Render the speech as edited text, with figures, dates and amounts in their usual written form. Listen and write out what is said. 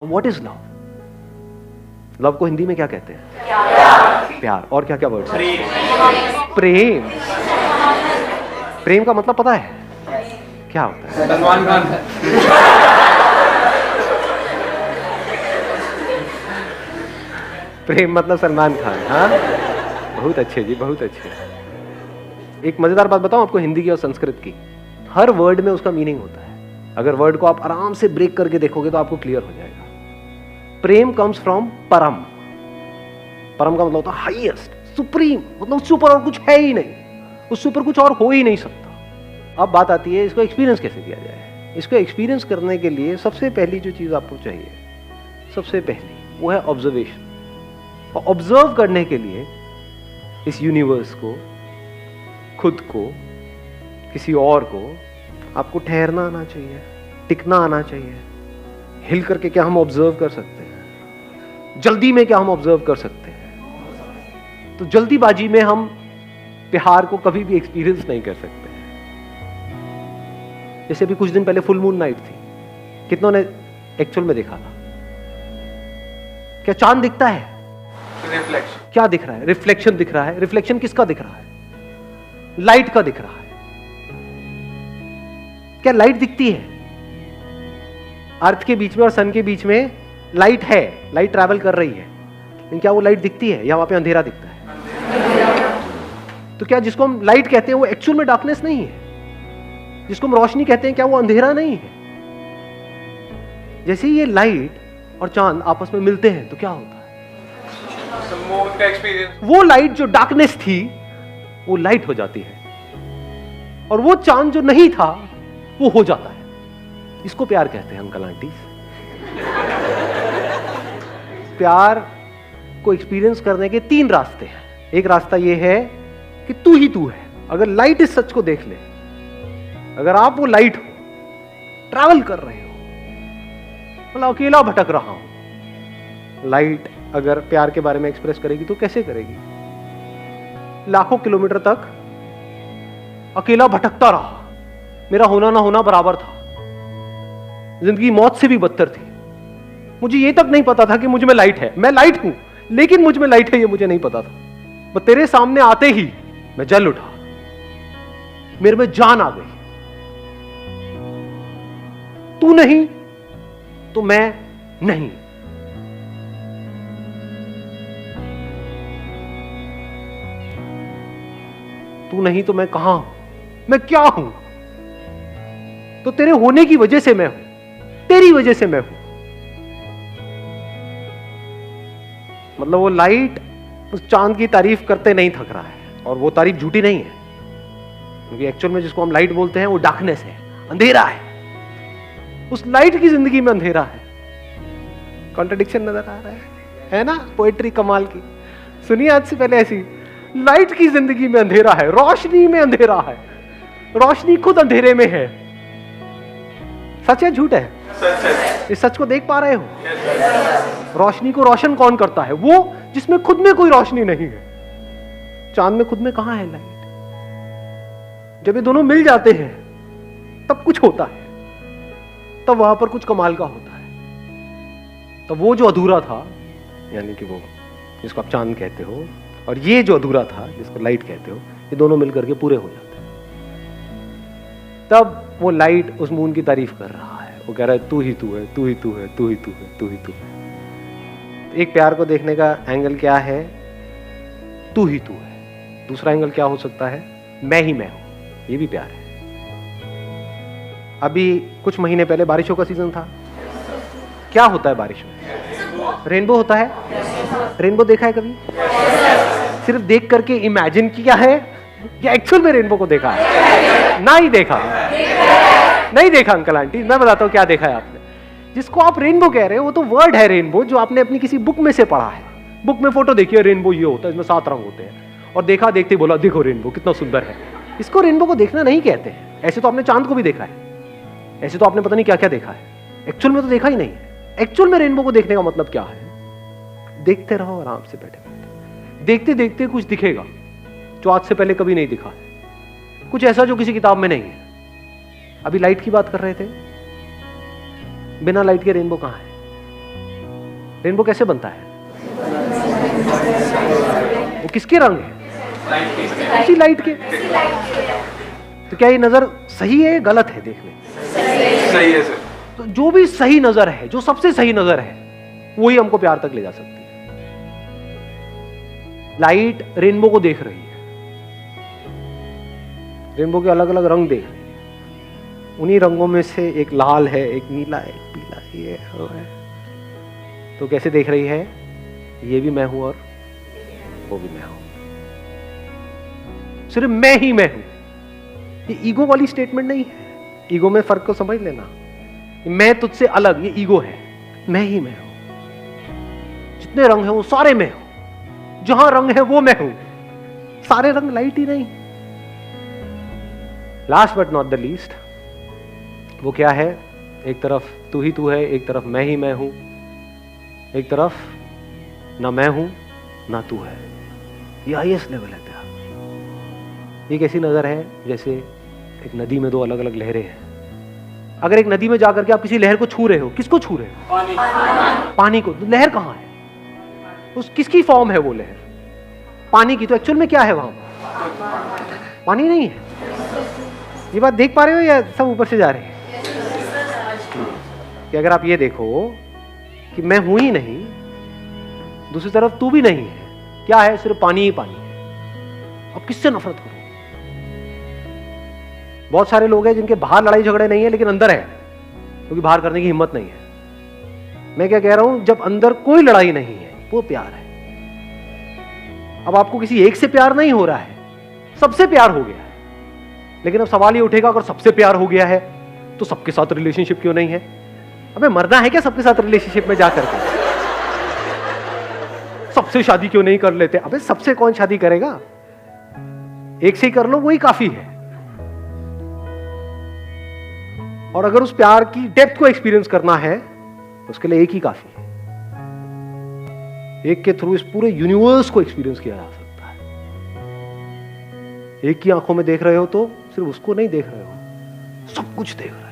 What is love? Love को हिंदी में क्या कहते हैं? प्यार। और क्या क्या वर्ड्स हैं? प्रेम। प्रेम का मतलब पता है क्या होता है? सलमान खान। प्रेम मतलब सलमान खान। हाँ, बहुत अच्छे जी, बहुत अच्छे। एक मजेदार बात बताऊं आपको हिंदी की और संस्कृत की। हर वर्ड में उसका मीनिंग होता है। अगर वर्ड को आप आराम से ब्रेक करके देखोगे तो आपको क्लियर हो जाएगा। प्रेम कम्स फ्रॉम परम। परम का मतलब होता है हाईएस्ट, सुप्रीम, मतलब उससे ऊपर और कुछ है ही नहीं, उससे ऊपर कुछ और हो ही नहीं सकता। अब बात आती है इसको एक्सपीरियंस कैसे किया जाए। इसको एक्सपीरियंस करने के लिए सबसे पहली जो चीज आपको चाहिए, सबसे पहली वो है ऑब्जर्वेशन। और ऑब्जर्व करने के लिए इस यूनिवर्स को, खुद को, किसी और को, आपको ठहरना आना चाहिए, टिकना आना चाहिए। हिल करके क्या हम ऑब्जर्व कर सकते हैं? जल्दी में क्या हम ऑब्जर्व कर सकते हैं? तो जल्दीबाजी में हम प्यार को कभी भी एक्सपीरियंस नहीं कर सकते। जैसे अभी कुछ दिन पहले फुल मून नाइट थी, कितनों ने एक्चुअल में देखा था? क्या चांद दिखता है? रिफ्लेक्शन। क्या दिख रहा है? रिफ्लेक्शन दिख रहा है। रिफ्लेक्शन किसका दिख रहा है? लाइट का दिख रहा है। क्या लाइट दिखती है? अर्थ के बीच में और सन के बीच में लाइट है, लाइट ट्रैवल कर रही है, लेकिन क्या वो लाइट दिखती है या वहां पे अंधेरा दिखता है? तो क्या जिसको हम लाइट कहते हैं वो एक्चुअल में डार्कनेस नहीं है? जिसको हम रोशनी कहते हैं क्या वो अंधेरा नहीं है? जैसे ये लाइट और चांद आपस में मिलते हैं तो क्या होता है? मून का एक्सपीरियंस। वो लाइट जो डार्कनेस थी वो लाइट हो जाती है, और वो चांद जो नहीं था वो हो जाता है। इसको प्यार कहते हैं अंकल आंटी। प्यार को एक्सपीरियंस करने के 3 रास्ते हैं। एक रास्ता ये है कि तू ही तू है। अगर लाइट इस सच को देख ले, अगर आप वो लाइट हो, ट्रैवल कर रहे हो, मतलब अकेला भटक रहा हूं, लाइट अगर प्यार के बारे में एक्सप्रेस करेगी तो कैसे करेगी? लाखों किलोमीटर तक अकेला भटकता रहा, मेरा होना ना होना बराबर था, जिंदगी मौत से भी बदतर थी। मुझे ये तक नहीं पता था कि मुझ में लाइट है। मैं लाइट हूं लेकिन मुझ में लाइट है ये मुझे नहीं पता था। बस तेरे सामने आते ही मैं जल उठा, मेरे में जान आ गई। तू नहीं तो मैं नहीं। तू नहीं तो मैं कहां हूं? मैं क्या हूं? तो तेरे होने की वजह से मैं हूं, तेरी वजह से मैं हूं। मतलब वो लाइट उस चांद की तारीफ करते नहीं थक रहा है, और वो तारीफ झूठी नहीं है, क्योंकि एक्चुअल में जिसको हम लाइट बोलते हैं वो डार्कनेस है, अंधेरा है। उस लाइट की जिंदगी में अंधेरा है। कॉन्ट्रडिक्शन नजर आ रहा है ना? पोएट्री कमाल की। सुनिए आज से पहले ऐसी, लाइट की जिंदगी में अंधेरा है, रोशनी में अंधेरा है, रोशनी खुद अंधेरे में है। सच है झूठ है? इस सच को देख पा रहे हो? रोशनी को रोशन कौन करता है? वो जिसमें खुद में कोई रोशनी नहीं है। चांद में खुद में कहां है लाइट? जब ये दोनों मिल जाते हैं तब कुछ होता है, तब वहां पर कुछ कमाल का होता है। तब वो जो अधूरा था, यानी कि वो जिसको आप चांद कहते हो, और ये जो अधूरा था जिसको लाइट कहते हो, ये दोनों मिलकर के पूरे हो जाते हैं। तब वो लाइट उस मून की तारीफ कर रहा है। वो कह रहा है तू ही तू है, तू ही तू है, तू ही तू है, तू ही तू है। एक प्यार को देखने का एंगल क्या है? तू ही तू है। दूसरा एंगल क्या हो सकता है? मैं ही मैं हूं। ये भी प्यार है। अभी कुछ महीने पहले बारिशों का सीजन था। क्या होता है बारिश में? रेनबो होता है। रेनबो देखा है कभी? सिर्फ देख करके इमेजिन किया है या एक्चुअल में रेनबो को देखा है? ना ही देखा। नहीं देखा अंकल आंटी। मैं बताता हूं क्या देखा है आपने। जिसको आप रेनबो कह रहे हो वो तो वर्ड है रेनबो, जो आपने अपनी किसी बुक में से पढ़ा है। बुक में फोटो देखी है, रेनबो ये होता है, इसमें 7 रंग होते हैं, और देखा देखते बोला देखो रेनबो कितना सुंदर है। इसको रेनबो को देखना नहीं कहते हैं। ऐसे तो आपने चांद को भी देखा है, ऐसे तो आपने पता नहीं क्या क्या देखा है, एक्चुअल में तो देखा ही नहीं है। एक्चुअल में रेनबो को देखने का मतलब क्या है? देखते रहो आराम से बैठे बैठे, देखते देखते कुछ दिखेगा जो आज से पहले कभी नहीं दिखा है, कुछ ऐसा जो किसी किताब में नहीं है। अभी लाइट की बात कर रहे थे, बिना लाइट के रेनबो कहां है? रेनबो कैसे बनता है? वो किसके रंग है? उसी लाइट के। तो क्या ये नजर सही है, गलत है देखने? सही है सर। तो जो भी सही नजर है, जो सबसे सही नजर है, वही हमको प्यार तक ले जा सकती है। लाइट रेनबो को देख रही है, रेनबो के अलग अलग रंग देख रही है। उन्हीं रंगों में से एक लाल है, एक नीला है, एक पीला है, ये है, वो है। तो कैसे देख रही है? ये भी मैं हूं और वो भी मैं हूं, सिर्फ मैं ही मैं हूं। ये ईगो वाली स्टेटमेंट नहीं है। ईगो में फर्क को समझ लेना। मैं तुझसे अलग, ये ईगो है। मैं ही मैं हूं, जितने रंग हैं वो सारे मैं हूं, जहां रंग है वो मैं हूं। सारे रंग लाइट ही नहीं। Last but not the least, वो क्या है? एक तरफ तू ही तू है, एक तरफ मैं ही मैं हूं, एक तरफ ना मैं हूं ना तू है। ये हाईएस्ट लेवल है प्यार। ये कैसी नजर है? जैसे एक नदी में दो अलग अलग लहरें हैं। अगर एक नदी में जाकर के आप किसी लहर को छू रहे हो, किसको छू रहे हो? पानी को। तो लहर कहां है? उस किसकी फॉर्म है वो लहर? पानी की। तो एक्चुअल में क्या है वहां? पानी नहीं है। ये बात देख पा रहे हो या सब ऊपर से जा रहे हैं? कि अगर आप ये देखो कि मैं हूं ही नहीं, दूसरी तरफ तू भी नहीं है, क्या है? सिर्फ पानी ही पानी है। अब किससे नफरत करो? बहुत सारे लोग हैं जिनके बाहर लड़ाई झगड़े नहीं है लेकिन अंदर है, क्योंकि बाहर करने की हिम्मत नहीं है। मैं क्या कह रहा हूं? जब अंदर कोई लड़ाई नहीं है, वो प्यार है। अब आपको किसी एक से प्यार नहीं हो रहा है, सबसे प्यार हो गया है। लेकिन अब सवाल ये उठेगा, अगर सबसे प्यार हो गया है तो सबके साथ रिलेशनशिप क्यों नहीं है? अबे मरना है क्या सबके साथ रिलेशनशिप में जाकर के? सबसे शादी क्यों नहीं कर लेते? अबे सबसे कौन शादी करेगा? एक से ही कर लो, वही काफी है। और अगर उस प्यार की डेप्थ को एक्सपीरियंस करना है, उसके लिए एक ही काफी है। एक के थ्रू इस पूरे यूनिवर्स को एक्सपीरियंस किया जा सकता है। एक की आंखों में देख रहे हो तो सिर्फ उसको नहीं देख रहे हो, सब कुछ देख रहे हो।